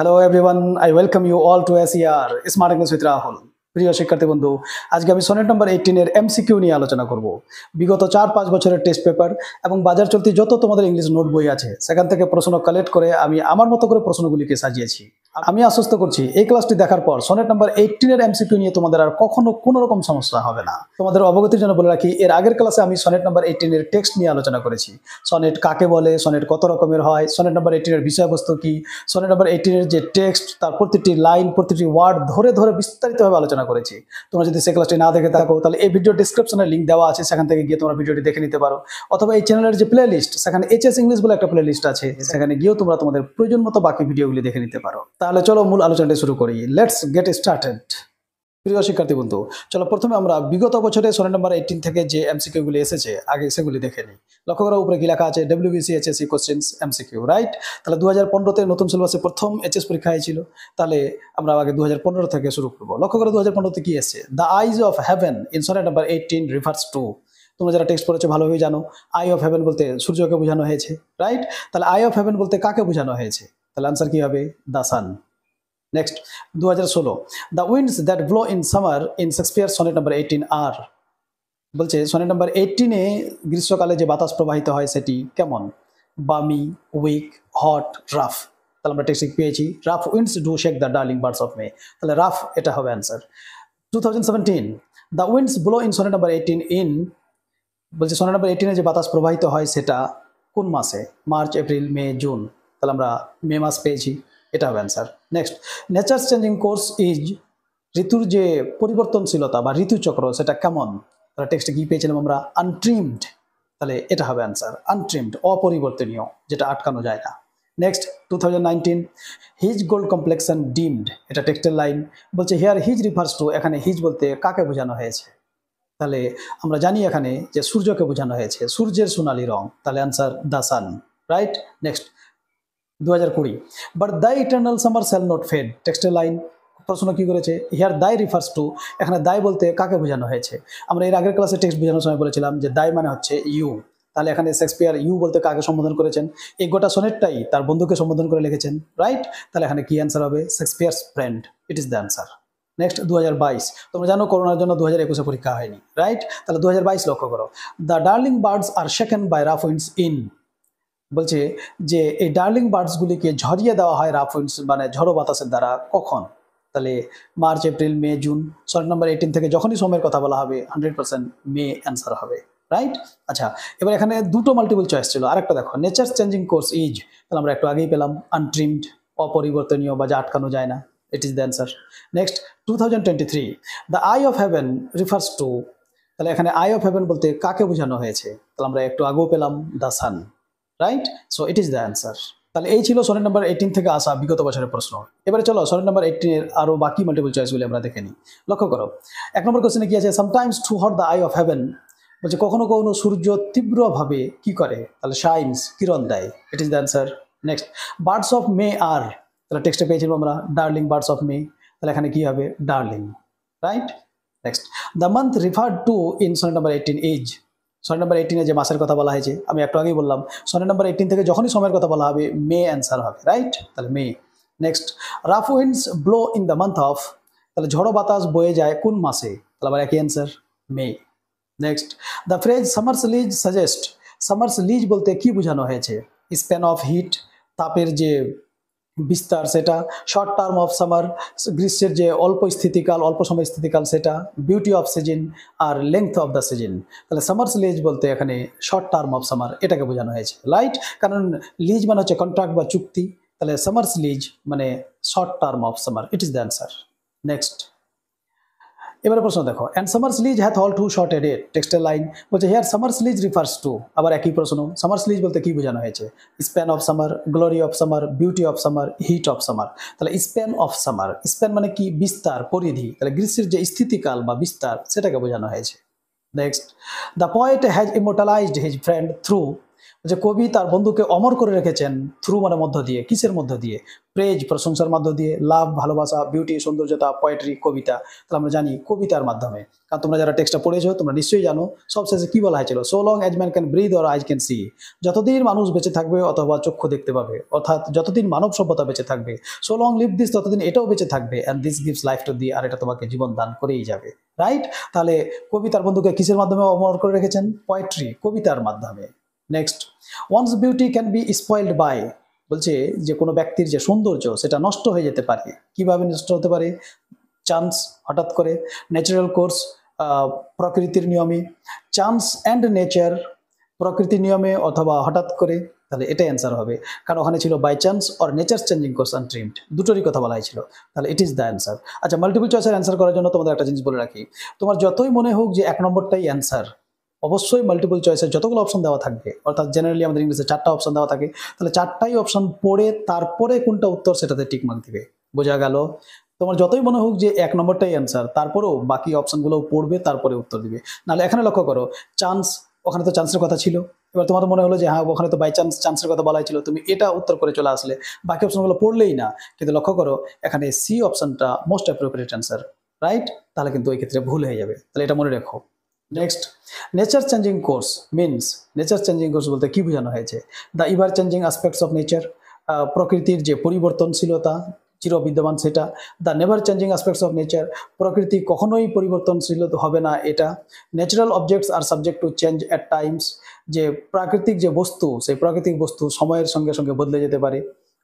Hello everyone, I welcome you all to SER Smart English with Rahul. প্রিয় শিক্ষার্থী বন্ধু, আজকে আমি সনেট নাম্বার 18 এর এমসিকিউ নিয়ে আলোচনা করব। বিগত 4-5 বছরের টেস্ট পেপার এবং বাজার চলতি যত তোমাদের ইংলিশ নোট বই আছে সেখান থেকে প্রশ্ন কালেক্ট করে আমি আমার মতো করে প্রশ্নগুলিকে সাজিয়েছি। আমি আশ্বস্ত করছি এই ক্লাসটি দেখার পর সনেট নাম্বার 18 এর এমসিকিউ নিয়ে তোমাদের আর কখনো কোনো রকম সমস্যা হবে না। তোমাদের অবগতির জন্য বলে রাখি, এর আগের ক্লাসে আমি সনেট নাম্বার 18 এর টেক্সট নিয়ে আলোচনা করেছি। সনেট কাকে বলে, সনেট কত রকমের হয়, সনেট নাম্বার 18 এর বিষয়বস্তু কি, সনেট নাম্বার 18 এর যে টেক্সট তার প্রতিটি লাইন প্রতিটি ওয়ার্ড ধরে ধরে বিস্তারিতভাবে আলোচনা করেছি। তোমরা যদি সেই ক্লাসটি না দেখে থাকো তাহলে এই ভিডিও ডেসক্রিপশনে লিংক দেওয়া আছে, সেখান থেকে গিয়ে তোমরা ভিডিওটি দেখে নিতে পারো, অথবা এই চ্যানেলের যে প্লে লিস্ট সেখানে এইচএস ইংলিশ বলে একটা প্লে লিস্ট আছে, সেখানে গিয়েও তোমরা তোমাদের প্রয়োজন মতো বাকি ভিডিওগুলি দেখে নিতে পারো। তাহলে চলো মূল আলোচনাটি শুরু করি। Let's get started. প্রিয় শিক্ষার্থী বন্ধু, চলো প্রথমে আমরা বিগত বছরে সনেট নাম্বার 18 থেকে যে এমসিকিউ গুলি এসেছে আগে সেগুলি দেখে নিই। লক্ষ্য করা উপরে কি লেখা আছে, WBC HSC questions MCQ, right? তাহলে 2015-তে নতুন সিলেবাসে প্রথম এইচএস পরীক্ষা হয়েছিল, তাহলে আমরা আগে 2015 থেকে শুরু করবো। লক্ষ্য করো 2015-তে কি এসেছে, the eyes of heaven in sonnet number 18 refers to. তোমরা যারা টেক্সট পড়েছো ভালোভাবেই জানো, আই অফ হেভেন বলতে সূর্যকে বোঝানো হয়েছে, রাইট? তাহলে আই অফ হেভেন বলতে কাকে বোঝানো হয়েছে? তাহলে আনসার কি হবে, the sun. Next 2016, the winds that blow in summer in Shakespeare sonnet number 18 are. বলছে সনেট নাম্বার 18-এ গ্রীষ্মকালে যে বাতাস প্রবাহিত হয় সেটি কেমন? Balmy, weak, hot, rough. তাহলে আমরা টেক্সট পেয়েছি, rough winds do shake the darling birds of May. তাহলে রাফ এটা হবে answer. 2017, the winds blow in sonnet number 18 in. বলছে সনেট নাম্বার 18-এ যে বাতাস প্রবাহিত হয় সেটা কোন মাসে? March, April, May, June. তাহলে আমরা মে মাস পেয়েছি, এটা হবে answer. Next, nature changing course is. ঋতুর যে পরিবর্তনশীলতা বা ঋতুচক্র সেটা কেমন? তাহলে টেক্সটে কি পেয়েছিলাম আমরা, আনট্রিমড। তাহলে এটা হবে অ্যান্সার, আনট্রিমড, অপরিবর্তনীয়, যেটা আটকানো যায় না। Next 2019, his gold complexion deemed. এটা টেক্সটের লাইন। বলছে হিয়ার হিজ রিফার্স টু। এখানে হিজ বলতে কাকে বোঝানো হয়েছে? তাহলে আমরা জানি এখানে যে সূর্যকে বোঝানো হয়েছে, সূর্যের সোনালী রং। তাহলে answer the sun, right? Next 2020, but the eternal summer shall not fade. টেক্সটের লাইন। প্রশ্ন কি করেছে, হিয়ার দাই রিফার্স টু। এখানে দাই বলতে কাকে বোঝানো হয়েছে? আমরা এর আগের ক্লাসে টেক্সট বোঝানোর সময় বলেছিলাম যে দাই মানে হচ্ছে ইউ। তাহলে এখানে শেক্সপিয়ার ইউ বলতে কাকে সম্বোধন করেছেন? এই গোটা সনেটটাই তার বন্ধুকে সম্বোধন করে লিখেছেন, রাইট? তাহলে এখানে কি অ্যান্সার হবে, Shakespeare's friend. It is the answer. Next 2022, তোমরা জানো করোনার জন্য 2021-এ পরীক্ষা হয়নি, রাইট? তাহলে 2022 লক্ষ্য করো, the darling birds are shaken by rough winds in. বলছে যে এই ডার্লিং বার্ডসগুলিকে ঝরিয়ে দেওয়া হয় রাফ উইন্ডস মানে ঝড়ো বাতাসের দ্বারা, কখন? তাহলে March, April, May, June. Sonnet number 18 থেকে যখনই সময়ের কথা বলা হবে 100% মে অ্যান্সার হবে, রাইট? আচ্ছা, এবার এখানে দুটো মাল্টিপল চয়েস ছিল, আরেকটা দেখো, নেচার চেঞ্জিং কোর্স ইজ। তাহলে আমরা একটু আগেই পেলাম আনট্রিমড, অপরিবর্তনীয় বা যা আটকানো যায় না। It is the answer. Next 2023, the eye of heaven refers to. তাহলে এখানে আই অফ হেভেন বলতে কাকে বোঝানো হয়েছে? তাহলে আমরা একটু আগেও পেলাম the sun, right? So it is the answer. তাহলে এই ছিল সনেট নাম্বার 18 থেকে আসা বিগত বছরের প্রশ্ন। এবারে চলো সনেট নাম্বার 18 এর আরও বাকি মাল্টিপল চয়েসগুলি আমরা দেখে নিই। লক্ষ্য করো 1 নম্বর কোশ্চেনে কি আছে, sometimes too hot the eye of heaven. বলছে কখনো কখনো সূর্য তীব্রভাবে কি করে? তাহলে শাইন্স, কিরণ দেয়। It is the answer. Next, birds of May আর। তাহলে টেক্সটে পেয়েছিলাম আমরা ডার্লিং বার্ডস অফ মে। তাহলে এখানে কি হবে, darling, right? Next, the month referred to in sonnet number 18 is. Sonnet number 18-এ যে মাসের কথা বলা হয়েছে আমি একটু আগেই বললাম, সনেট নাম্বার 18 থেকে যখনই সময়ের কথা বলা হবে মে অ্যান্সার হবে, রাইট? তাহলে May. Next, rough winds blow in the month of. তাহলে ঝড়ো বাতাস বয়ে যায় কোন মাসে? তাহলে আবার একই answer, May. Next, the phrase summer's lease suggest. Summer's lease বলতে কি বোঝানো হয়েছে? স্প্যান অফ হিট, তাপের যে বিস্তার সেটা। শর্ট টার্ম অফ সামার, গ্রীষ্মের যে অল্প স্থিতিকাল, অল্প সময় স্থিতিকাল সেটা। বিউটি অফ সিজন আর লেংথ অফ দ্য সিজন। তাহলে সামার্স লিজ বলতে এখানে শর্ট টার্ম অফ সামার এটাকে বোঝানো হয়েছে, রাইট? কারণ লিজ মানে হচ্ছে কন্ট্রাক্ট বা চুক্তি। তাহলে সামার্স লিজ মানে short term of summer. It is the answer. Next, এবারে প্রশ্ন দেখো, and summer's lease hath all too short a date. টেক্সটের লাইন। বলছে here summer's lease refers to. আবার একই প্রশ্ন, সামার্স লিজ বলতে কি বোঝানো হয়েছে? Span of summer, glory of summer, beauty of summer, heat of summer. তাহলে স্প্যান অফ সামার, স্প্যান মানে কি, বিস্তার, পরিধি। তাহলে গ্রীষ্মের যে স্থিতিকাল বা বিস্তার সেটাকে বোঝানো হয়েছে। Next, the poet has immortalised his friend through. যে কবি তার বন্ধুকে অমর করে রেখেছেন থ্রু মানে মধ্য দিয়ে, কিসের মধ্য দিয়ে? প্রেজ প্রশংসার মধ্য দিয়ে, লাভ ভালোবাসা, বিউটি সৌন্দর্যতা, পোয়েট্রি কবিতা। তাহলে আমরা জানি কবিতার মাধ্যমে। কারণ তোমরা যারা টেক্সটটা পড়েছো তোমরা নিশ্চয়ই জানো সবশেষে কি বলা হয়েছিল, so long as man can breathe or eyes can see, যতদিন মানুষ বেঁচে থাকবে অথবা চক্ষু দেখতে পাবে, অর্থাৎ যতদিন মানব সভ্যতা বেঁচে থাকবে, সো লং লিভ দিস, ততদিন এটাও বেঁচে থাকবে, and this gives life to thee, আর এটা তোমাকে জীবন দান করেই যাবে, রাইট? তাহলে কবি তার বন্ধুকে কিসের মাধ্যমে অমর করে রেখেছেন? পোয়েট্রি কবিতার মাধ্যমে। Next, once beauty can be spoiled by, বলছে যে কোনো ব্যক্তির যে সৌন্দর্য সেটা নষ্ট হয়ে যেতে পারে। কিভাবে নষ্ট হতে পারে? চান্স, হঠাৎ করে, ন্যাচারাল কোর্স, প্রকৃতির নিয়মে, চান্স অ্যান্ড নেচার, প্রকৃতির নিয়মে অথবা হঠাৎ করে। তাহলে এটাই অ্যান্সার হবে, কারণ ওখানে ছিল by chance or nature changing course untrimmed, দুটোরই কথা বলা হয়েছিল। তাহলে ইট ইজ দ্য অ্যান্সার। আচ্ছা, মাল্টিপল চয়েসের অ্যান্সার করার জন্য তোমাদের একটা জিনিস বলে রাখি, তোমার যতই মনে হোক যে 1 নম্বরটাই অ্যান্সার, অবশ্যই মাল্টিপল চয়েসের যতগুলো অপশন দেওয়া থাকবে, অর্থাৎ জেনারেলি আমাদের ইংলিশে 4টা অপশন দেওয়া থাকে, তাহলে 4টাই অপশন পড়ে তারপরে কোনটা উত্তর সেটাতে টিক মার্ক দিবে। বোঝা গেল? তোমার যতই মনে হোক যে 1 নম্বরটাই অ্যান্সার, তারপরেও বাকি অপশনগুলো পড়বে তারপরে উত্তর দিবে। নাহলে এখানে লক্ষ্য করো, চান্স, ওখানে তো চান্সের কথা ছিল, এবার তোমার মনে হলো যে হ্যাঁ ওখানে তো বাই চান্স চান্সের কথা বলা ছিল, তুমি এটা উত্তর করে চলে আসলে, বাকি অপশনগুলো পড়লেই না। কিন্তু লক্ষ্য করো এখানে সি অপশনটা মোস্ট অ্যাপ্রোপ্রিয়েট অ্যান্সার, রাইট? তাহলে কিন্তু ওই ক্ষেত্রে ভুল হয়ে যাবে, তাহলে এটা মনে রেখো। Next, nature changing course means, nature changing course বলতে কি বোঝানো হয়েছে? The ever changing aspects of nature, প্রকৃতির যে পরিবর্তনশীলতা চির বিদ্যমান সেটা। The never changing aspects of nature, প্রকৃতি কখনোই পরিবর্তনশীল হবে না এটা। Natural objects R subject to change at Times, যে প্রাকৃতিক যে বস্তু সেই প্রাকৃতিক বস্তু সময়ের সঙ্গে সঙ্গে বদলে যেতে পারে।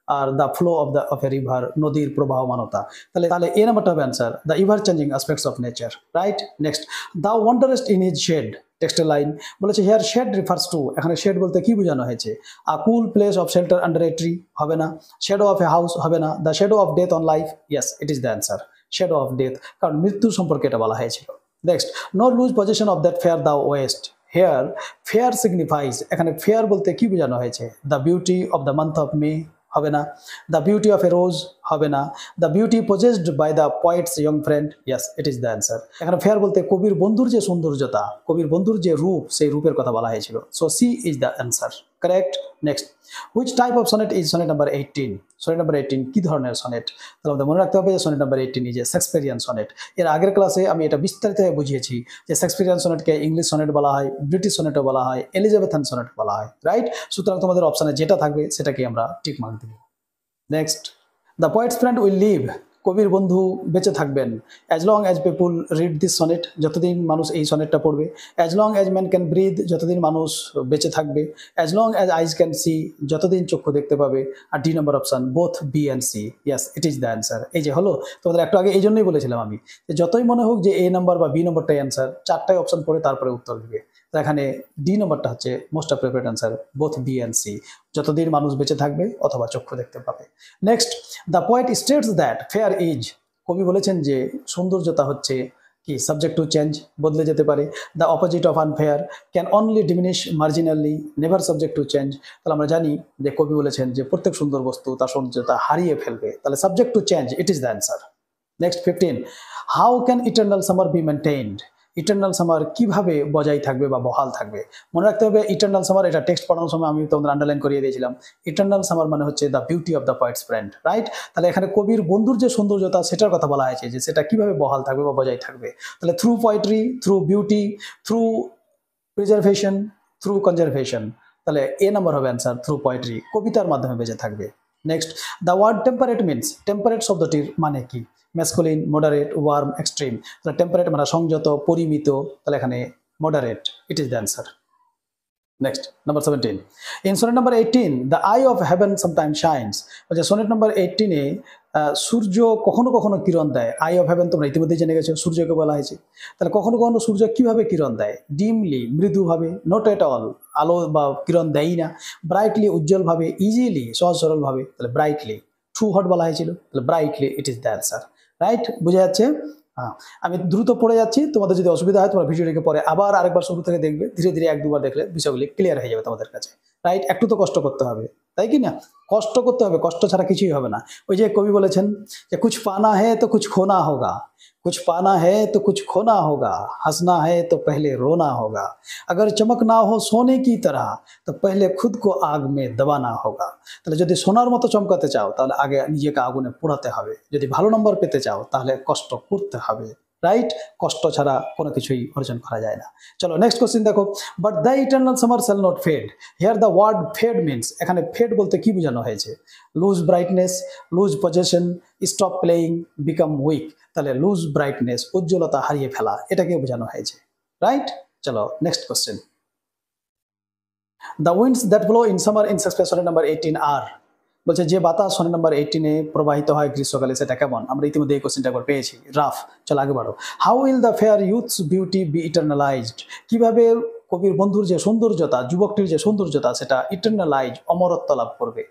আর the flow of a river, নদীর প্রবাহমানতা। তাহলে তাহলে এ নাম্বারটা হবে answer, the ever changing aspects of nature, right? Next, the wanderest in his shade, টেক্সটের লাইন বলেছে হেয়ার শেড রিফার্স টু, এখানে শেড বলতে কি বোঝানো হয়েছে? A cool place of shelter under a tree হবে না, শ্যাডো অফ এ হাউস হবে না, the shadow of death on life, yes it is the answer, shadow of death, কারণ মৃত্যু সম্পর্কে এটা বলা হয়েছিল। Next, not lose position of that fair the west, here fair signifies, এখানে ফেয়ার বলতে কি বোঝানো হয়েছে? The beauty of the month of May হবে না, the beauty of a rose হবে না, the beauty possessed by the poet's young friend, yes it is the answer. এখানে ফেয়ার বলতে কবির বন্ধুর যে সৌন্দর্যতা, কবির বন্ধুর যে রূপ, সেই রূপের কথা বলা হয়েছিল। So C is the answer, correct. Next, which type of sonnet is sonnet number 18, sonnet number 18 কি ধরনের সনেট? তাহলে আমাদের মনে রাখতে হবে যে sonnet number 18 is a Shakespearean sonnet. এর আগের ক্লাসে আমি এটা বিস্তারিতভাবে বুঝিয়েছি যে শেক্সপিয়ারিয়ান সনেটকে ইংলিশ সনেট বলা হয়, ব্রিটিশ সনেটও বলা হয়, এলিজাবেথান সনেট বলা হয়, রাইট? সুতরাং তোমাদের অপশানে যেটা থাকবে সেটাকে আমরা টিক মার্ক দেব। Next, the poet's friend will live, কবির বন্ধু বেঁচে থাকবেন, as long as people read this sonnet, যতদিন মানুষ এই সনেটটা পড়বে, as long as man can breathe, যতদিন মানুষ বেঁচে থাকবে, as long as eyes can see, যতদিন চক্ষু দেখতে পাবে, আর D number option both B and C, yes it is the answer. এই যে হলো, তোমাদের একটু আগে এই জন্যই বলেছিলাম আমি যে যতই মনে হোক যে এ নাম্বার বা বি নম্বরটাই অ্যান্সার, 4টাই অপশান পড়ে তারপরে উত্তর দিবে। তো এখানে ডি নম্বরটা হচ্ছে most appropriate answer, both B and C, যতদিন মানুষ বেঁচে থাকবে অথবা চক্ষু দেখতে পাবে। নেক্সট, the poet states that fair is, কবি বলেছেন যে সৌন্দর্যতা হচ্ছে কি সাবজেক্ট টু চেঞ্জ, বদলে যেতে পারে। The opposite of unfair can only diminish marginally, never subject to change. তাহলে আমরা জানি যে কবি বলেছেন যে প্রত্যেক সুন্দর বস্তু তার সৌন্দর্যতা হারিয়ে ফেলবে, তাহলে subject to change it is the answer. Next 15, how can eternal summer be maintained, eternal summer কিভাবে বজায় থাকবে বা বহাল থাকবে? মনে রাখতে হবে ইটার্নাল সামার, এটা টেক্সট পড়ানোর সময় আমি তোমাদের আন্ডারলাইন করিয়ে দিয়েছিলাম। ইটার্নাল সামার মানে হচ্ছে the beauty of the poet's friend, right? তাহলে এখানে কবির বন্ধুর যে সৌন্দর্যতা সেটার কথা বলা হয়েছে যে সেটা কিভাবে বহাল থাকবে বা বজায় থাকবে। তাহলে through poetry, through beauty, through preservation, through conservation. তাহলে এ নাম্বার হবে অ্যান্সার, থ্রু পোয়েট্রি, কবিতার মাধ্যমে বেঁচে থাকবে। Next, the word temperate means, temperate শব্দটির মানে কি? Masculine, moderate, warm, extreme. তাহলে টেম্পারেট মানে সংযত, পরিমিত, তাহলে এখানে moderate it is the answer. Next, number 17, in sonnet number 18 the eye of heaven sometime shines, বলছে সোনেট নাম্বার 18-এ সূর্য কখনো কখনো কিরণ দেয়। আই অফ হেভেন তোমরা ইতিমধ্যেই জেনে গেছো, সূর্যকে বলা হয়েছে। তাহলে কখনো কখনো সূর্য কিভাবে কিরণ দেয়? ডিমলি, মৃদুভাবে, নট এট অল, আলো বা কিরণ দেয়ই না, ব্রাইটলি, উজ্জ্বলভাবে, ইজিলি, সহজ সরলভাবে, তাহলে ব্রাইটলি, ট্রু হট বলা হয়েছিল, তাহলে brightly it is the answer, right? বোঝা যাচ্ছে? হ্যাঁ, আমি দ্রুত পড়ে যাচ্ছি, তোমাদের যদি অসুবিধা হয় তোমরা ভিডিওটিকে পরে আবার আরেকবার শুরু থেকে দেখবে, ধীরে ধীরে 1-2 বার দেখলে বিষয়গুলি ক্লিয়ার হয়ে যাবে তোমাদের কাছে, রাইট? একটু তো কষ্ট করতে হবে। তাই কি না? কষ্ট করতে হবে, কষ্ট ছাড়া কিছুই হবে না। ওই যে কবি বলেছেন যে কুছ পানা है तो कुछ खोना होगा, कुछ पाना है तो कुछ खोना होगा, हंसना है तो पहले रोना होगा, अगर चमक ना हो सोने की तरह तो पहले खुद को आग में दबाना होगा। তাহলে যদি সোনার মতো চমকাতে চাও তাহলে আগে নিজেকে আগুনে পোড়াতে হবে, যদি ভালো নম্বর পেতে চাও তাহলে কষ্ট করতে হবে, রাইট? কষ্ট ছাড়া কোনো কিছুই অর্জন করা যায় না। চলো নেক্সট কোশ্চেন দেখো, but the eternal summer shall not fade. Here the word fade means, এখানে ফেড বলতে কি বোঝানো হয়েছে? Lose brightness, lose possession, stop playing, become weak. তাহলে লুজ ব্রাইটনেস, উজ্জ্বলতা হারিয়ে ফেলা, এটাকে বোঝানো হয়েছে, রাইট? চলো next question, the winds that blow in summer in suspense number 18 are. বলছে যে বাতাস সনে নাম্বার 18-এ প্রবাহিত হয় গ্রীষ্মকালে সেটা কেমন? আমরা ইতিমধ্যে এই কোশ্চেনটা একবার পেয়েছি, রাফ। চল আগে বাড়ো। How will the fair youth's beauty be eternalised. কিভাবে কবির বন্ধুর যে সৌন্দর্যতা, যুবকটির যে সৌন্দর্যতা, সেটা ইটারনালাইজ, অমরত্ব লাভ করবে।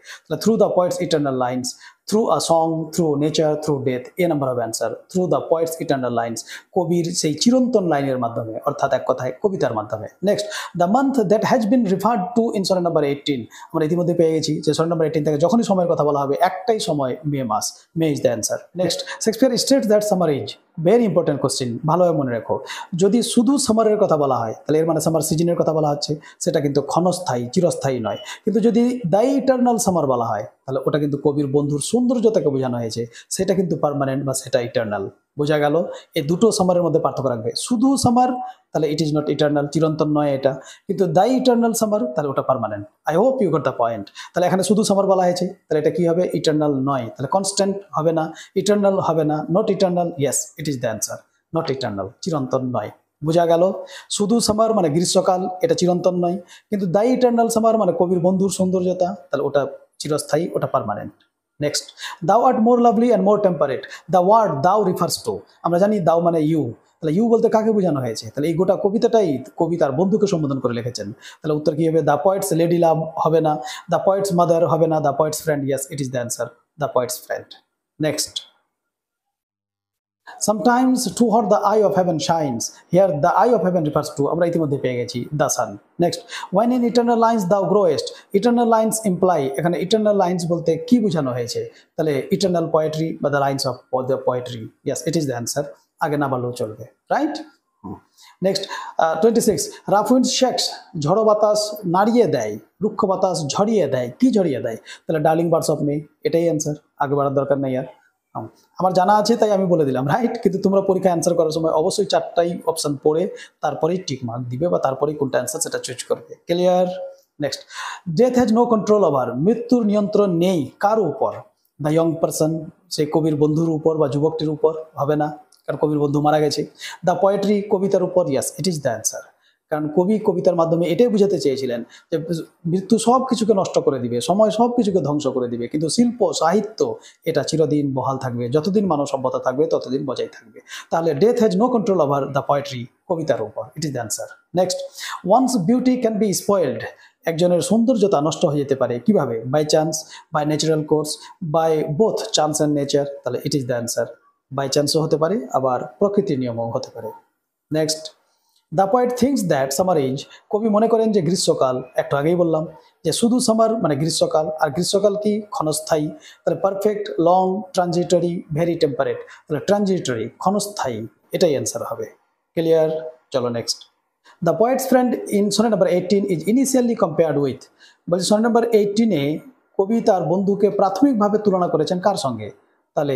Through the poet's eternal lines, through a song, through nature, through death. A number হবে answer, through the poet's eternal lines, কবির সেই চিরন্তন লাইনের মাধ্যমে, অর্থাৎ এক কথায় কবিতার মাধ্যমে। Next, the month that has been referred to in sonnet number 18। আমরা ইতিমধ্যে পেয়ে গেছি যে সনেট নাম্বার 18 থেকে যখনই সময়ের কথা বলা হবে একটাই সময়, মে মাস। May is the answer. Next, Shakespeare states that summer is. Very important question, ভালোভাবে মনে রেখো। যদি শুধু সামারের কথা বলা হয় তাহলে এর মানে সামার সিজনের কথা বলা হচ্ছে, সেটা কিন্তু ক্ষণস্থায়ী, চিরস্থায়ী নয়। কিন্তু যদি দ্য ইটারনাল সামার বলা হয় তাহলে ওটা কিন্তু কবির বন্ধুর সৌন্দর্যতাকে বোঝানো হয়েছে, সেটা কিন্তু পার্মানেন্ট বা সেটা ইটারনাল। বোঝা গেল? এই দুটো সামারের মধ্যে পার্থক্য রাখবে। শুধু সামার তাহলে ইট ইজ নট ইটারনাল, চিরন্তন নয় এটা। কিন্তু দ্য ইটারনাল সামার তাহলে ওটা permanent. I hope you got the point. তাহলে এখানে শুধু সামার বলা হয়েছে, তাহলে এটা কি হবে? ইটারনাল নয়, তাহলে কনস্ট্যান্ট হবে না, ইটারনাল হবে না, not eternal. Yes, it is the answer, not eternal, চিরন্তন নয়। বোঝা গেল? শুধু সামার মানে গ্রীষ্মকাল, এটা চিরন্তন নয়। কিন্তু দ্য ইটারনাল সামার মানে কবির বন্ধুর সৌন্দর্যতা, তাহলে ওটা চিরস্থায়ী, ওটা permanent. Next, thou art more lovely and more temperate. The word thou refers to, আমরা জানি দাও মানে ইউ, তাহলে ইউ বলতে কাকে বোঝানো হয়েছে? তাহলে এই গোটা কবিতাটাই কবি তার বন্ধুকে সম্বোধন করে লিখেছেন। তাহলে উত্তর কি হবে? দ্য পয়েটস লেডি লাভ হবে না, দ্য পয়েটস মাদার হবে না, the poet's friend. Yes, it is the answer, the poet's friend. Next, sometimes too hot the eye of heaven shines. Here the eye of heaven refers to, আমরা ইতিমধ্যে পেয়ে গেছি, the sun. Next, when in eternal lines thou growest. Eternal lines imply, এখানে eternal lines বলতে কি বোঝানো হয়েছে? তাহলে eternal poetry বা the lines of the poetry. Yes, it is the answer. আগে না বললেও চলবে, right? Next, 26, rough wind shakes, ঝড়ো বাতাস নাড়িয়ে দেয়, রুক্ষ বাতাস ঝরিয়ে দেয়। কি ঝরিয়ে দেয়? তাহলে ডার্লিং বার্ডস অফ মে, এটাই অ্যান্সার, আগে বাড়ার দরকার নেই আর। আমার জানা আছে তাই আমি বলে দিলাম, রাইট? কিন্তু তোমরা পরীক্ষায় অ্যান্সার করার সময় অবশ্যই 4টাই অপশন পড়ে তারপরেই টিক মার্ক দিবে বা তারপরেই কোনটা অ্যান্সার সেটা চুজ করবে। Clear? Next, death has no control over. মৃত্যুর নিয়ন্ত্রণ নেই কার উপর? দ্য ইয়ং পারসন, সেই কবির বন্ধুর উপর বা যুবকটির উপর হবে না, কারণ কবির বন্ধু মারা গেছে। দ্য পোয়েট্রি, কবিতার উপর। ইয়াস, ইট ইজ দ্য অ্যান্সার, কারণ কবি কবিতার মাধ্যমে এটাই বুঝাতে চেয়েছিলেন যে মৃত্যু সব কিছুকে নষ্ট করে দিবে, সময় সব কিছুকে ধ্বংস করে দিবে, কিন্তু শিল্প সাহিত্য এটা চিরদিন বহাল থাকবে, যতদিন মানব সভ্যতা থাকবে ততদিন বজায় থাকবে। তাহলে death has no control over the poetry, কবিতার উপর। It is the answer. Next, once beauty can be spoiled. একজনের সৌন্দর্যতা নষ্ট হয়ে যেতে পারে কিভাবে? By chance, by natural course, by both chance and nature. তাহলে it is the answer, by চান্সও হতে পারে আবার প্রকৃতির নিয়মও হতে পারে। Next, the poet thinks that summer is, কবি মনে করেন যে গ্রীষ্মকাল, একটু আগেই বললাম যে শুধু সামার মানে গ্রীষ্মকাল, আর গ্রীষ্মকাল কি? ক্ষণস্থায়ী। তাহলে perfect, long, transitory, very temperate. তাহলে ট্রানজিটরি, ক্ষণস্থায়ী, এটাই অ্যান্সার হবে। ক্লিয়ার? চলো next, the poet's friend in sonnet number 18 is initially compared with. বলছি সনেট নাম্বার 18-এ কবি তার বন্ধুকে প্রাথমিকভাবে তুলনা করেছেন কার সঙ্গে? তাহলে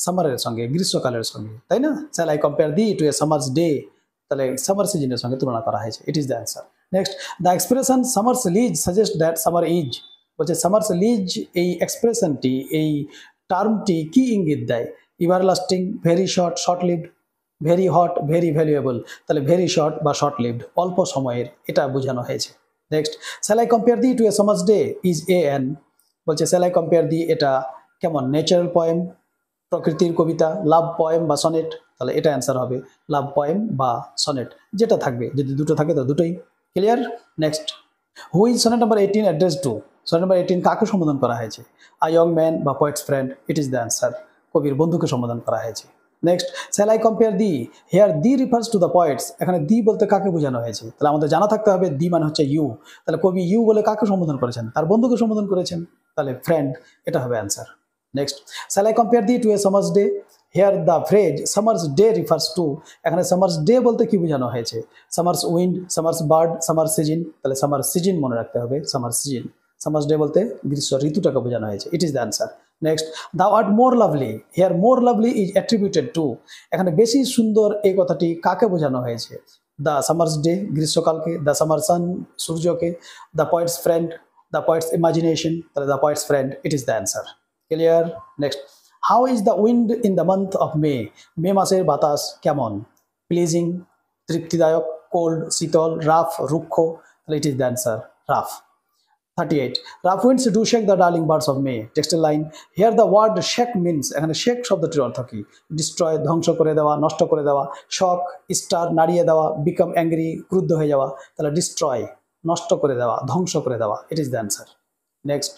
সামারের সঙ্গে, গ্রীষ্মকালের সঙ্গে, তাই না? Shall I compare thee to a summer's day, তাহলে সামার সিজনের সঙ্গে তুলনা করা হয়েছে। It is the answer. Next, the expression summer's lease suggest that summer is. বলছে সামার্স লিজ, এই এক্সপ্রেশনটি, এই টার্মটি কি ইঙ্গিত দেয়? Everlasting, very short, short lived, very hot, very valuable. তাহলে ভেরি শর্ট বা শর্ট লিভড, অল্প সময়ের, এটা বোঝানো হয়েছে। Next, shall I compare thee to a summer's day is A N. বলছে শ্যাল আই কম্পেয়ার দি, এটা কেমন? ন্যাচারাল পয়েম, প্রকৃতির কবিতা, লাভ পয়েম বা সনেট। তাহলে এটা অ্যান্সার হবে লাভ পয়েম বা সনেট, যেটা থাকবে, যদি দুটো থাকে তো দুটোই। Clear? Next, who is sonnet number 18 address to. Sonnet number 18 কাকে সম্বোধন করা হয়েছে? আ ইয়ং ম্যান বা poet's friend. It is the answer, কবির বন্ধুকে সম্বোধন করা হয়েছে। Next shall I compare thee, here thee refers to the poet's, এখানে দি বলতে কাকে বোঝানো হয়েছে? তাহলে আমাদের জানা থাকতে হবে দি মানে হচ্ছে ইউ। তাহলে কবি ইউ বলে কাকে সম্বোধন করেছেন? তার বন্ধুকে সম্বোধন করেছেন, তাহলে ফ্রেন্ড, এটা হবে answer. Next shall I compare thee to a summer's day, here the phrase summer's day refers to, এখানে সামার্স ডে বলতে কি বোঝানো হয়েছে? Summer's wind, summer's bird, summer season, তাহলে সামার সিজন মনে রাখতে হবে, সামার সিজন। সামার্স ডে বলতে গ্রীষ্ম ঋতুটাকে বোঝানো হয়েছে, it is the answer. Next thou art more lovely, here more lovely is attributed to, এখানে বেশি সুন্দর এই কথাটি কাকে বোঝানো হয়েছে? দ্য সামার্স ডে গ্রীষ্মকালকে, দ্য সামার সান সূর্যকে, the poet's friend, the poet's imagination, তাহলে the poet's friend, it is the answer. Clear? Next how is the wind in the month of May, May মাসের বাতাস কেমন? Pleasing, তৃপ্তিদায়ক, cold শীতল, rough রুক্ষ, তাহলে it is the answer, rough. 38 rough winds do shake the darling birds of May, textile line. Here the word shake means, এখানে shake শব্দটির অর্থ কি? ডিস্ট্রয়, ধ্বংস করে দেওয়া, নষ্ট করে দেওয়া, শক, স্টার, নাড়িয়ে দেওয়া, বিকাম অ্যাংরি, ক্রুদ্ধ হয়ে যাওয়া, তাহলে ডিস্ট্রয়, নষ্ট করে দেওয়া, ধ্বংস করে দেওয়া, ইট is the answer. Next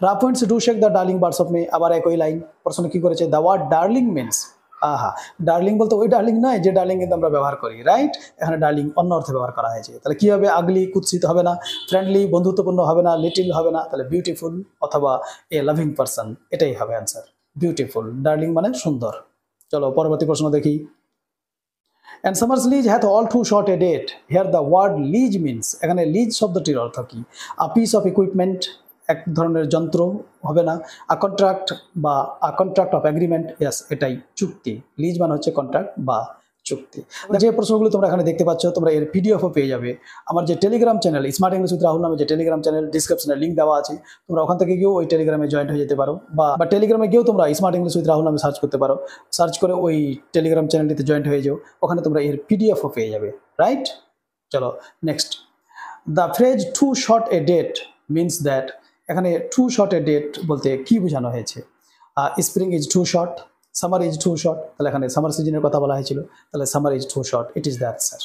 rough winds do shake the darling birds of মে, আবার একই লাইন, প্রশ্ন কি করেছে? দ্য ওয়ার্ড ডার্লিং মিনস, আহা, ডার্লিং বলতে ওই ডার্লিং নয় যে ডার্লিং কিন্তু আমরা ব্যবহার করি, রাইট? এখানে ডার্লিং অন্য অর্থে ব্যবহার করা হয়েছে, তাহলে কি হবে? আগলি, কুৎসিত হবে না, ফ্রেন্ডলি বন্ধুত্বপূর্ণ হবে না, লিটিল হবে না, তাহলে বিউটিফুল অথবা এ লাভিং পারসন, এটাই হবে অ্যান্সার, বিউটিফুল। ডার্লিং মানে সুন্দর। চলো পরবর্তী প্রশ্ন দেখি। And summer's lease hath all too short a date, here the word lease means, এখানে লিজ শব্দটির অর্থ কি? আ পিস অফ ইকুইপমেন্ট, এক ধরনের যন্ত্র হবে না, আ কন্ট্রাক্ট বা আ কন্ট্রাক্ট অফ এগ্রিমেন্ট, ইয়াস এটাই চুক্তি। লিজ মানে হচ্ছে কন্ট্রাক্ট বা চুক্তি। যে প্রশ্নগুলো তোমরা এখানে দেখতে পাচ্ছ তোমরা এর পিডিএফও পেয়ে যাবে আমার যে Telegram channel smart English with Rahul নামে যে টেলিগ্রাম চ্যানেল, ডিসক্রিপশনে লিঙ্ক দেওয়া আছে, তোমরা ওখান থেকে গিয়েও ওই টেলিগ্রামে জয়েন্ট হয়ে যেতে পারো, বা টেলিগ্রামে গিয়েও তোমরা স্মার্ট ইংলিশ উইথ রাহুল নামে সার্চ করতে পারো, সার্চ করে ওই টেলিগ্রাম চ্যানেলটিতে জয়েন্ট হয়ে যাও, ওখানে তোমরা এর পিডিএফও পেয়ে যাবে, রাইট? চলো next, the phrase too short a date means that, এখানে টু শর্ট এ ডেট বলতে কি বোঝানো হয়েছে? Spring is too short, summer is too short, তাহলে এখানে সামার সিজনের কথা বলা হয়েছিল, তাহলে summer is too short, it is the answer.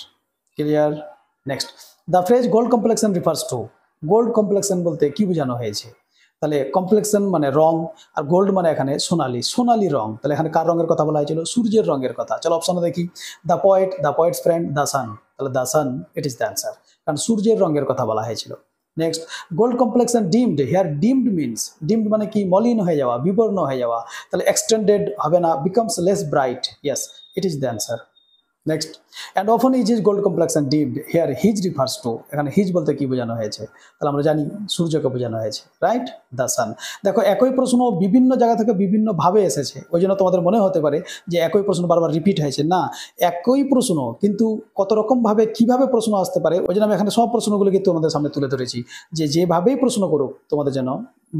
Clear? Next the phrase gold complexion refers to, gold complexion বলতে কি বোঝানো হয়েছে? তাহলে কমপ্লেক্সন মানে রং, আর গোল্ড মানে এখানে সোনালি, সোনালি রং, তাহলে এখানে কার রঙের কথা বলা হয়েছিল? সূর্যের রঙের কথা। চলো অপশনে দেখি, the poet, the poet's friend, the sun, তাহলে the sun, it is the answer, কারণ সূর্যের রঙের কথা বলা হয়েছিল। Next gold complexion dimmed, here dimmed means, dimmed মানে কি? মলিন হয়ে যাওয়া, বিবর্ণ হয়ে যাওয়া, তাহলে এক্সটেন্ডেড হবে না, becomes less bright, yes it is the answer. Next and often is his gold complexion dimmed, here his refers to, এখানে হিজ বলতে কি বোঝানো হয়েছে? তাহলে আমরা জানি সূর্যকে বোঝানো হয়েছে, রাইট? The sun. দেখো একই প্রশ্ন বিভিন্ন জায়গা থেকে বিভিন্নভাবে এসেছে, ওই জন্য তোমাদের মনে হতে পারে যে একই প্রশ্ন বারবার রিপিট হয়েছে, না, একই প্রশ্ন কিন্তু কত রকমভাবে কীভাবে প্রশ্ন আসতে পারে, ওই জন্য আমি এখানে সব প্রশ্নগুলো কিন্তু তোমাদের সামনে তুলে ধরেছি, যে যেভাবেই প্রশ্ন করুক তোমাদের যেন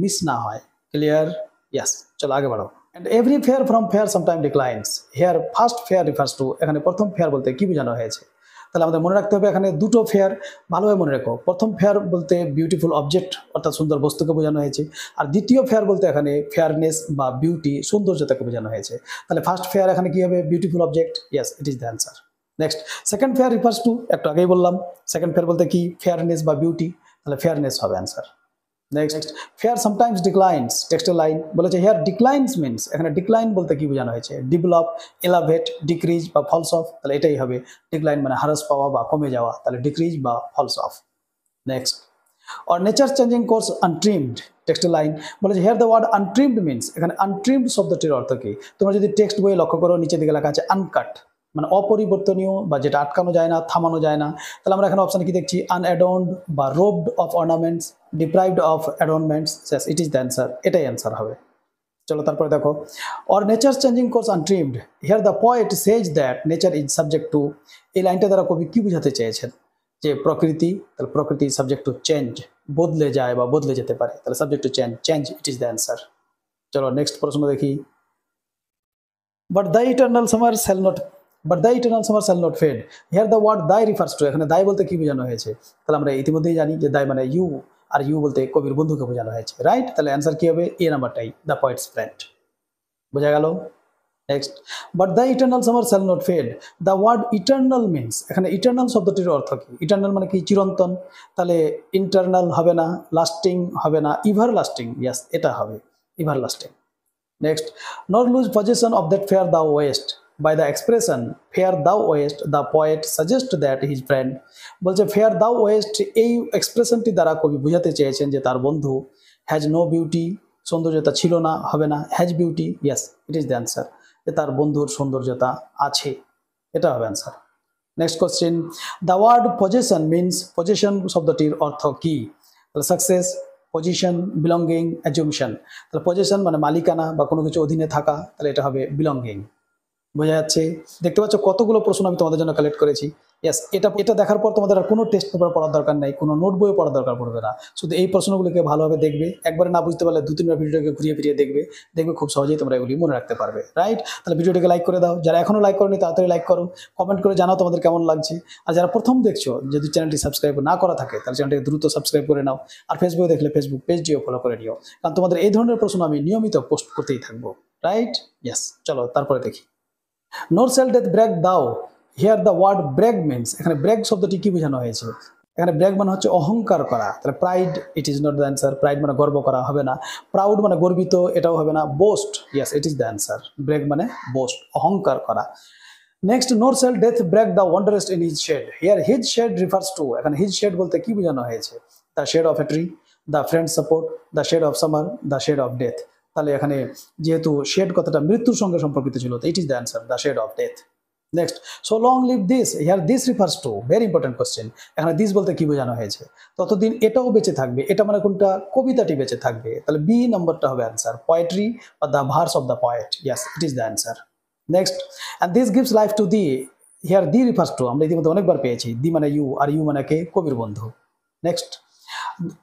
মিস না হয়। ক্লিয়ার? ইয়াস। চলো আগে বাড়ো। And every fair from fair sometime declines, here first fair refers to, এখানে প্রথম ফেয়ার বলতে কি বোঝানো হয়েছে? তাহলে আমাদের মনে রাখতে হবে এখানে দুটো ফেয়ার, ভালোভাবে মনে রেখো। প্রথম ফেয়ার বলতে বিউটিফুল অবজেক্ট অর্থাৎ সুন্দর বস্তুকে বোঝানো হয়েছে, আর দ্বিতীয় ফেয়ার বলতে এখানে ফেয়ারনেস বা বিউটি, সৌন্দর্যতাকে বোঝানো হয়েছে। তাহলে ফার্স্ট ফেয়ার এখানে কি হবে? Beautiful object, yes it is the answer. Next second fair refers to, একটু আগেই বললাম সেকেন্ড ফেয়ার বলতে কি? ফেয়ারনেস বা বিউটি, তাহলে ফেয়ারনেস হবে answer. Next fair sometimes declines, textile line বলেছে হিয়ার ডিক্লাইন্স মিনস, এখানে ডিক্লাইন বলতে কি বোঝানো হয়েছে? ডেভেলপ, এলাভেট, ডিক্রিজ বা ফলস অফ, তাহলে এটাই হবে ডিক্লাইন মানে হ্রাস পাওয়া বা কমে যাওয়া, তাহলে ডিক্রিজ বা falls off. Next or nature changing course untrimmed, টেক্সটাইল লাইন বলেছে here the word untrimmed means, এখানে আনট্রিমড শব্দটির অর্থ কি? তোমরা যদি টেক্সট বইয়ে লক্ষ্য করো নিচের দিকে লেখা আছে আনকাট, মানে অপরিবর্তনীয় বা যেটা আটকানো যায় না, থামানো যায় না, তাহলে আমরা এখানে অপশানে কি দেখছি? আনঅ্যাডর্নড বা robbed of ornaments, deprived of adornments, it is the answer, এটাই অ্যান্সার হবে। চলো তারপরে দেখো, or nature changing course untrimmed, here the poet says that nature is subject to, এই লাইনটা দ্বারা কবি কি বোঝাতে চেয়েছেন? যে প্রকৃতি, তাহলে প্রকৃতি সাবজেক্ট টু চেঞ্জ, বদলে যায় বা বদলে যেতে পারে, তাহলে subject to change, change it is the answer. চলো নেক্সট প্রশ্ন দেখি, but the eternal summer shall not, but the eternal summer shall not fade, here the word thy refers to, এখানে দায় বলতে কি বোঝানো হয়েছে? তাহলে আমরা ইতিমধ্যেই জানি যে দায় মানে ইউ, আর ইউ বলতে কবির বন্ধুকে বোঝানো হয়েছে, রাইট? তাহলে অ্যান্সার কি হবে? এ নাম্বারটাই, দ্য পয়েটস ফ্রেন্ড। বোঝা গেল? Next but the eternal summer shall not fade, the word eternal means, এখানে ইটার্নাল শব্দটির অর্থ কি? ইটার্নাল মানে কি? চিরন্তন, তাহলে ইন্টারনাল হবে না, লাস্টিং হবে না, ইভার লাস্টিং, ইয়াস এটা হবে everlasting. Next not lose possession of that fair the owest, by the expression fair thou owest the poet suggest that his friend, বলছে ফেয়ার দাও ওয়েস্ট এই এক্সপ্রেশনটি দ্বারা কবি বোঝাতে চেয়েছেন যে তার বন্ধু হ্যাজ নো বিউটি, সৌন্দর্যতা ছিল না, হবে না, has beauty, yes it is the answer, যে তার বন্ধুর সৌন্দর্যতা আছে, এটা হবে answer. Next question, the word possession means, possession শব্দটির অর্থ কি? তাহলে সাকসেস, পজিশন, বিলঙ্গিং, অ্যাজুমশন। তাহলে পজেশন মানে মালিকানা বা কোনো কিছু অধীনে থাকা, তাহলে এটা হবে বিলঙ্গিং। বোঝা যাচ্ছে? দেখতে পাচ্ছ কতগুলো প্রশ্ন আমি তোমাদের জন্য কালেক্ট করেছি। ইয়েস, এটা দেখার পর তোমাদের আর কোনো টেস্ট পেপার পড়ার দরকার নেই, কোনো নোট বইও পড়ার দরকার পড়বে না, শুধু এই প্রশ্নগুলোকে ভালোভাবে দেখবে, একবারে না বুঝতে পারলে 2-3বার ভিডিওটাকে ঘুরিয়ে ফিরিয়ে দেখবে, খুব সহজেই তোমরা এগুলি মনে রাখতে পারবে। রাইট? তাহলে ভিডিওটাকে লাইক করে দাও, যারা এখনও লাইক করোনি তাড়াতাড়ি লাইক করো, কমেন্ট করে জানাও তোমাদের কেমন লাগছে। আর যারা প্রথম দেখছো, যদি চ্যানেলটি সাবস্ক্রাইব না করা থাকে তাহলে চ্যানেলটিকে দ্রুত সাবস্ক্রাইব করে নাও, আর ফেসবুকে দেখলে ফেসবুক পেজটিও ফলো করে নিও, কারণ তোমাদের এই ধরনের প্রশ্ন আমি নিয়মিত পোস্ট করতেই থাকবো। রাইট? ইয়েস, চলো তারপরে দেখি। Nor shall death brag thou, here the word brag means, এখানে ব্রেক শব্দটি কি বোঝানো হয়েছে? এখানে ব্রেক মানে হচ্ছে অহংকার করা, তাহলে pride, it is not the answer. Pride মানে গর্ব করা, হবে না। প্রাউড মানে গর্বিত, এটাও হবে না। Boast, yes it is the answer. Brag মানে বোস্ট, অহংকার করা। Next, nor shall death brag the wanderest in his shade, here his shade refers to, এখানে হিজ শেড বলতে কি বোঝানো হয়েছে? The shade of a tree, the friend support, the shade of summer, the shade of death. তাহলে এখানে যেহেতু shade কথাটা মৃত্যুর সঙ্গে সম্পর্কিত ছিল, তো it is the answer, the shade of death. Next, so long live this, here this refers to, very important question, এখানে দিস বলতে কি বোঝানো হয়েছে? ততদিন এটাও বেঁচে থাকবে, এটা মানে কোনটা? কবিতাটি বেঁচে থাকবে, তাহলে বি নম্বরটা হবে অ্যান্সার, পোয়েট্রি বা the verse of the poet, yes it is the answer. Next, and this gives life to thee, here thee refers to, আমরা ইতিমধ্যে অনেকবার পেয়েছি, দি মানে ইউ, আর ইউ মানে কে? কবির বন্ধু। Next,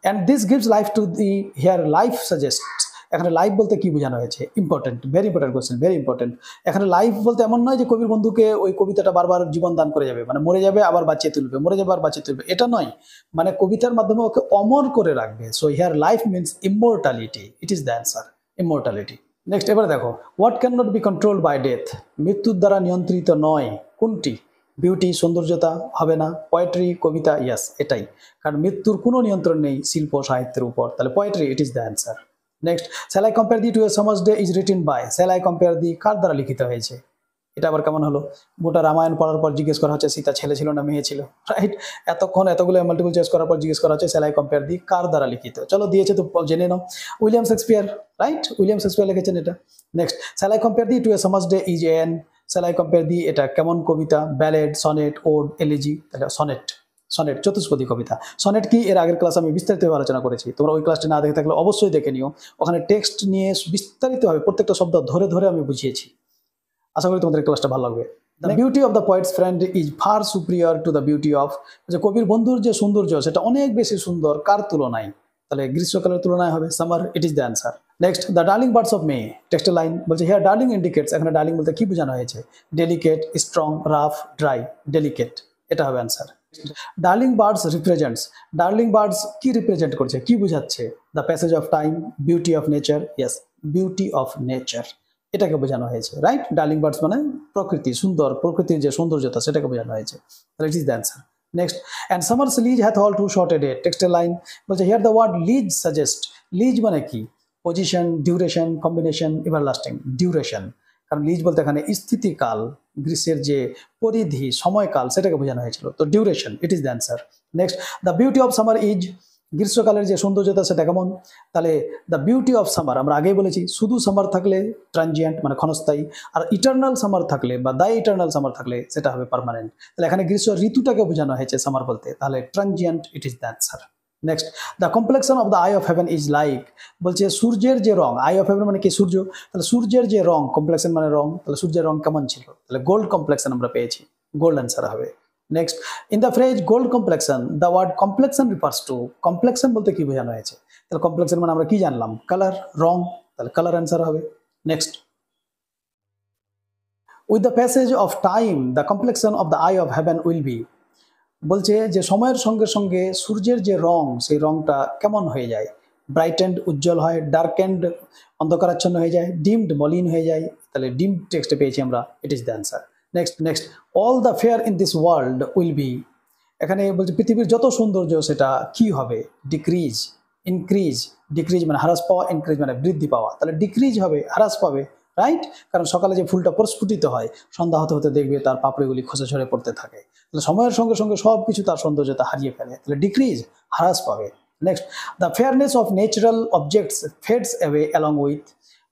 and this gives life to thee, here life suggests, এখানে life বলতে কি বোঝানো হয়েছে? Important, very important question, very important. এখানে লাইফ বলতে এমন নয় যে কবির বন্ধুকে ওই কবিতাটা বারবার জীবন দান করে যাবে, মানে মরে যাবে আবার বাঁচিয়ে তুলবে, মরে যাবে আর বাঁচিয়ে তুলবে, এটা নয়, মানে কবিতার মাধ্যমে ওকে অমর করে রাখবে। So here life means immortality, it is the answer, immortality. Next, এবার দেখো, what can not be controlled by death, মৃত্যুর দ্বারা নিয়ন্ত্রিত নয় কোনটি? বিউটি, সৌন্দর্যতা, হবে না। পোয়েট্রি, কবিতা, ইয়াস এটাই, কারণ মৃত্যুর কোনো নিয়ন্ত্রণ নেই শিল্প সাহিত্যের উপর, তাহলে poetry, it is the answer. Next, shall I compare thee to a summer's day is written by, shall I compare thee কার দ্বারা লিখিত হয়েছে? এটা আবার কেমন হলো? গোটা রামায়ণ পড়ার পর জিজ্ঞেস করা হচ্ছে সীতা ছেলে ছিল না মেয়ে ছিল, রাইট? এতক্ষণ এতগুলো মাল্টিপল চয়েস করার পর জিজ্ঞেস করা হচ্ছে শ্যাল আই কম্পেয়ার দি কার দ্বারা লিখিত। চলো দিয়েছে তো জেনে নাও, William Shakespeare, right? William Shakespeare লিখেছেন এটা। Next, shall I compare thee to a summer's day is an, shall I compare thee এটা কেমন কবিতা? ব্যালেড, সনেট, ওড, এলিজি, তাহলে সনেট, সনেট চতুষ্পদী কবিতা। সনেট কি এর আগের ক্লাস আমি বিস্তারিতভাবে আলোচনা করেছি, তোমরা ওই ক্লাসটি না দেখে থাকলে অবশ্যই দেখে নিও, ওখানে টেক্সট নিয়ে বিস্তারিতভাবে প্রত্যেকটা শব্দ ধরে ধরে আমি বুঝিয়েছি। আশা করি তোমাদের ক্লাসটা ভালো লাগবে। The beauty of the poet's friend is far superior to the beauty of, যে কবির বন্ধুর যে সৌন্দর্য সেটা অনেক বেশি সুন্দর কার তুলনায়? তাহলে গ্রীষ্মকালের তুলনায় হবে, summer, it is the answer. Next, the darling birds of মে, টেক্সটের লাইন বলছে হিয়ার ডার্লিং ইন্ডিকেটস, এখানে ডার্লিং বলতে কি বোঝানো হয়েছে? Delicate, strong, rough, dry, delicate, এটা হবে answer. Darling birds represents, darling birds কি রিপ্রেজেন্ট করছে, কি বোঝাচ্ছে? The passage of time, beauty of nature, yes beauty of nature, এটাকে বোঝানো হয়েছে, রাইট? ডার্লিং বার্ডস মানে প্রকৃতি, সুন্দর প্রকৃতির যে সৌন্দর্যতা সেটাকে বোঝানো হয়েছে, তাহলে it is the answer. Next, and summer's lease hath all too short a day, টেক্সটের লাইন বলছে here the word lease suggest, lease মানে কি? Position, duration, combination, everlasting, duration, কারণ লিজ বলতে এখানে স্থিতিকাল, গ্রীষ্মের যে পরিধি, সময়কাল, সেটাকে বোঝানো হয়েছিল, তো duration, it is the answer. Next, the beauty of summer is, গ্রীষ্মকালের যে সৌন্দর্যতা সেটা কেমন? তাহলে দ্য বিউটি অফ সামার, আমরা আগেই বলেছি শুধু সামার থাকলে ট্রানজিয়েন্ট মানে ক্ষণস্থায়ী, আর ইটার্নাল সামার থাকলে বা দ্য ইটার্নাল সামার থাকলে সেটা হবে পার্মানেন্ট, তাহলে এখানে গ্রীষ্ম ঋতুটাকে বোঝানো হয়েছে সামার বলতে, তাহলে transient, it is the answer. Next, the complexion of the eye of haven is like, বলছে সূর্যের যে রং, আই অফ হেভেন মানে কি? সূর্য, তাহলে সূর্যের যে রং, কমপ্লেক্সন মানে রং, তাহলে সূর্যের রং কেমন ছিল? তাহলে গোল্ড কমপ্লেক্সন আমরা পেয়েছি, গোল্ড অ্যান্সার হবে। Next, in the phrase gold complexion, the word complexion refers to, complexion বলতে কি বোঝানো হয়েছে? তাহলে কমপ্লেক্সন মানে আমরা কি জানলাম? কালার, রং, তাহলে কালার অ্যান্সার হবে। Next, with the passage of time the complexion of the eye of haven will be, বলছে যে সময়ের সঙ্গে সঙ্গে সূর্যের যে রং সেই রংটা কেমন হয়ে যায়? ব্রাইটেন্ড, উজ্জ্বল হয়, ডার্কেন্ড, অন্ধকারাচ্ছন্ন হয়ে যায়, ডিমড, মলিন হয়ে যায়, তাহলে ডিম টেক্সটে পেয়েছি আমরা, ইট is the answer. Next, all the fair in this world will be, এখানে বলছে পৃথিবীর যত সৌন্দর্য সেটা কি হবে? ডিক্রিজ, ইনক্রিজ, ডিক্রিজ মানে হ্রাস পাওয়া, ইনক্রিজ মানে বৃদ্ধি পাওয়া, তাহলে ডিক্রিজ হবে, হ্রাস পাবে, রাইট? কারণ সকালে যে ফুলটা প্রস্ফুটিত হয় সন্ধ্যা হতে হতে দেখবে তার পাপড়িগুলি খসে ঝরে পড়তে থাকে। তাহলে সময়ের সঙ্গে সঙ্গে সব কিছু তার সৌন্দর্যতা হারিয়ে ফেলে, তাহলে ডিক্রিজ, হ্রাস পাবে। নেক্সট, the fairness of natural objects fades away along with,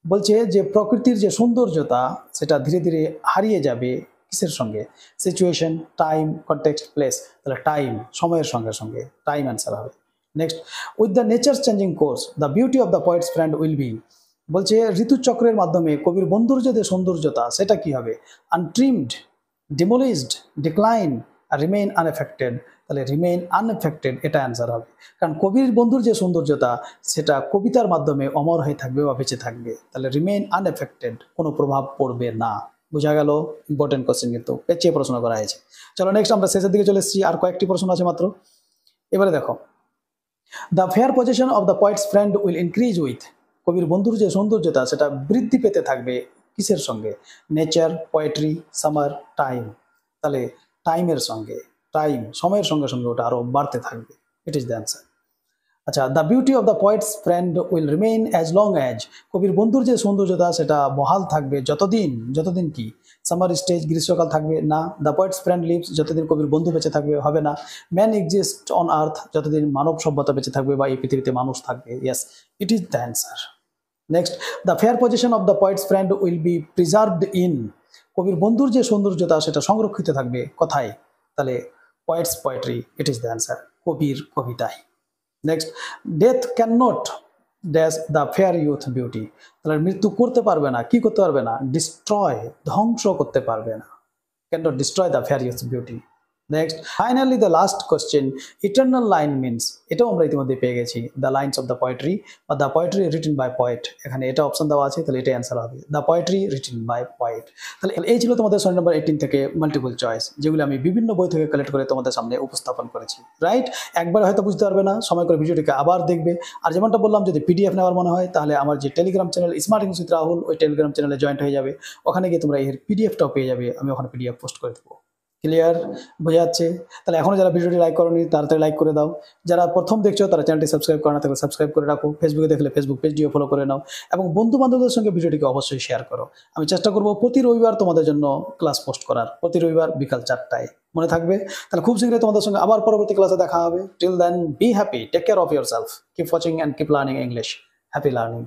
বলছে যে প্রকৃতির যে সৌন্দর্যতা সেটা ধীরে ধীরে হারিয়ে যাবে কিসের সঙ্গে? Situation, time, context, place. তাহলে টাইম, সময়ের সঙ্গে সঙ্গে, টাইম অ্যান্সার হবে। Next, with the nature changing course the beauty of the poet's friend will B, বলছে ঋতুচক্রের মাধ্যমে কবির বন্ধুর যে সৌন্দর্যতা সেটা কি হবে? আনট্রিমড, ডিমোলিশড, ডিক্লাইন, আর রিমেইন আনএফেক্টেড। তাহলে রিমেইন আনএফেক্টেড এটা অ্যান্সার হবে, কারণ কবির বন্ধুর যে সৌন্দর্যতা সেটা কবিতার মাধ্যমে অমর হয়ে থাকবে বা বেঁচে থাকবে। তাহলে রিমেইন আনএফেক্টেড, কোনো প্রভাব পড়বে না। বোঝা গেল? ইম্পর্টেন্ট কোশ্চেন কিন্তু পেঁচিয়ে প্রশ্ন করা হয়েছে। চলো নেক্সট আমরা শেষের দিকে চলে এসেছি, আর কয়েকটি প্রশ্ন আছে মাত্র। এবারে দেখো, the fair position of the poet's friend will increase with, কবির বন্ধুর যে সৌন্দর্যতা সেটা বৃদ্ধি পেতে থাকবে কিসের সঙ্গে? Nature, poetry, summer, time. তাহলে টাইমের সঙ্গে, টাইম সময়ের সঙ্গে সঙ্গে ওটা আরও বাড়তে থাকবে। It is the answer. আচ্ছা, the beauty of the poet's friend will remain as long as, কবির বন্ধুর যে সৌন্দর্যতা সেটা বহাল থাকবে যতদিন, যতদিন কি? সামার স্টেজ, গ্রীষ্মকাল থাকবে না। দ্য পয়েটস ফ্রেন্ড লিভস, যতদিন কবির বন্ধু বেঁচে থাকবে, হবে না। ম্যান এক্সিস্ট অন আর্থ, যতদিন মানব সভ্যতা বেঁচে থাকবে বা এই পৃথিবীতে মানুষ থাকবে। Yes, it is the answer. Next, the fair position of the poet's friend will be preserved in, কবির বন্ধুর যে সৌন্দর্যতা সেটা সংরক্ষিত থাকবে কোথায়? তাহলে poet's poetry, it is the answer, কবির কবিতায়। Next, death can not dash the fair youth beauty, তাহলে মৃত্যু করতে পারবে না, কি করতে পারবে না? ডিস্ট্রয়, ধ্বংস করতে পারবে না। Can not destroy the fair youth beauty. Next, finally the last question, eternal line means, এটাও আমরা ইতিমধ্যে পেয়ে গেছি, the lines of the poetry বা the poetry written by poet. এখানে এটা অপশন দেওয়া আছে, তাহলে এটাই অ্যান্সার হবে, the poetry written by poet. তাহলে এই ছিল তোমাদের সোয়েল নাম্বার 18 থেকে মাল্টিপল চয়েস, যেগুলো আমি বিভিন্ন বই থেকে কালেক্ট করে তোমাদের সামনে উপস্থাপন করেছি। রাইট? একবার হয়তো বুঝতে পারবে না, সময় করে ভিডিওটিকে আবার দেখবে। আর যেমনটা বললাম, যদি পিডিএফ নেওয়ার মনে হয় তাহলে আমার যে Telegram channel smart English with Rahul, ওই টেলিগ্রাম চ্যানেলে জয়েন্ট হয়ে যাবে। ওখানে গিয়ে তোমরা এর পিডিএফটাও পেয়ে যাবে, আমি ওখানে পিডিএফ পোস্ট করে দেবো। ক্লিয়ার? বোঝা যাচ্ছে? তাহলে এখনও যারা ভিডিওটি লাইক করোনি তাড়াতাড়ি লাইক করে দাও। যারা প্রথম দেখছো তারা চ্যানেলটি সাবস্ক্রাইব করে না থাকলে সাবস্ক্রাইব করে রাখো। ফেসবুকে দেখলে ফেসবুক পেজটিও ফলো করে নাও, এবং বন্ধু বান্ধবদের সঙ্গে ভিডিওটিকে অবশ্যই শেয়ার করো। আমি চেষ্টা করব প্রতি রবিবার তোমাদের জন্য ক্লাস পোস্ট করার, প্রতি রবিবার বিকাল 4টায়। মনে থাকবে? তাহলে খুব শীঘ্রই তোমাদের সঙ্গে আবার পরবর্তী ক্লাসে দেখা হবে। Till then, be happy, take care of yourself, keep watching and keep learning English. Happy learning.